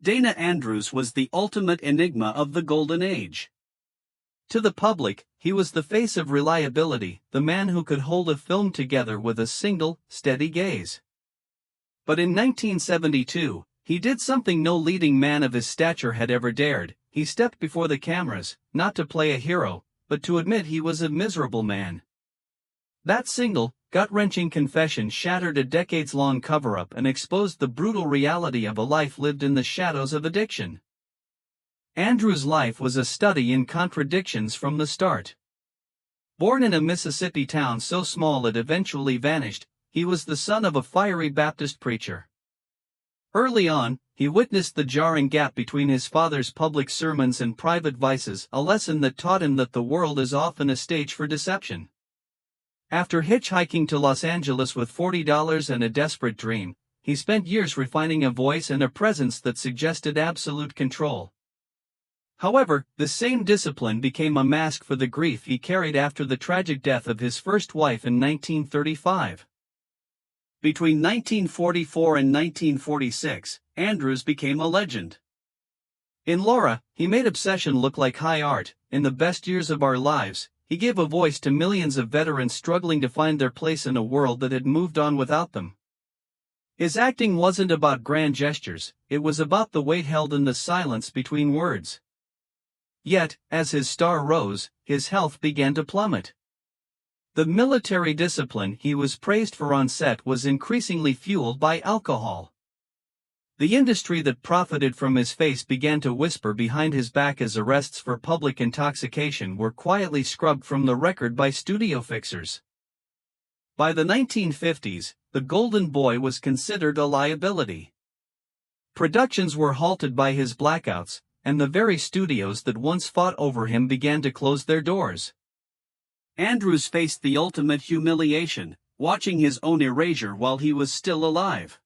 Dana Andrews was the ultimate enigma of the Golden Age. To the public, he was the face of reliability, the man who could hold a film together with a single, steady gaze. But in 1972, he did something no leading man of his stature had ever dared. He stepped before the cameras, not to play a hero, but to admit he was a miserable man. That single, gut-wrenching confession shattered a decades-long cover-up and exposed the brutal reality of a life lived in the shadows of addiction. Andrews' life was a study in contradictions from the start. Born in a Mississippi town so small it eventually vanished, he was the son of a fiery Baptist preacher. Early on, he witnessed the jarring gap between his father's public sermons and private vices, a lesson that taught him that the world is often a stage for deception. After hitchhiking to Los Angeles with $40 and a desperate dream, he spent years refining a voice and a presence that suggested absolute control. However, the same discipline became a mask for the grief he carried after the tragic death of his first wife in 1935. Between 1944 and 1946, Andrews became a legend. In Laura, he made obsession look like high art. In The Best Years of Our Lives, he gave a voice to millions of veterans struggling to find their place in a world that had moved on without them. His acting wasn't about grand gestures, it was about the weight held in the silence between words. Yet, as his star rose, his health began to plummet. The military discipline he was praised for on set was increasingly fueled by alcohol. The industry that profited from his face began to whisper behind his back as arrests for public intoxication were quietly scrubbed from the record by studio fixers. By the 1950s, the Golden Boy was considered a liability. Productions were halted by his blackouts, and the very studios that once fought over him began to close their doors. Andrews faced the ultimate humiliation, watching his own erasure while he was still alive.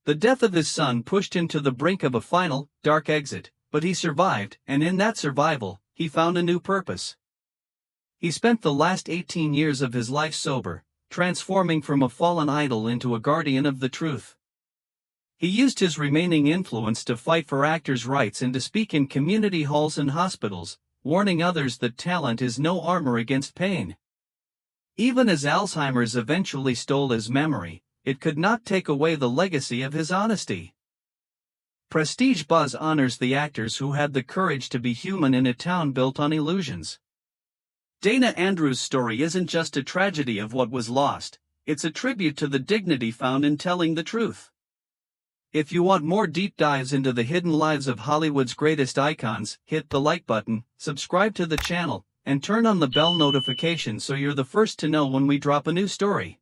The death of his son pushed him to the brink of a final, dark exit, but he survived, and in that survival, he found a new purpose. He spent the last 18 years of his life sober, transforming from a fallen idol into a guardian of the truth. He used his remaining influence to fight for actors' rights and to speak in community halls and hospitals, warning others that talent is no armor against pain. Even as Alzheimer's eventually stole his memory, it could not take away the legacy of his honesty. Prestige Buzz honors the actors who had the courage to be human in a town built on illusions. Dana Andrews' story isn't just a tragedy of what was lost, it's a tribute to the dignity found in telling the truth. If you want more deep dives into the hidden lives of Hollywood's greatest icons, hit the like button, subscribe to the channel, and turn on the bell notification so you're the first to know when we drop a new story.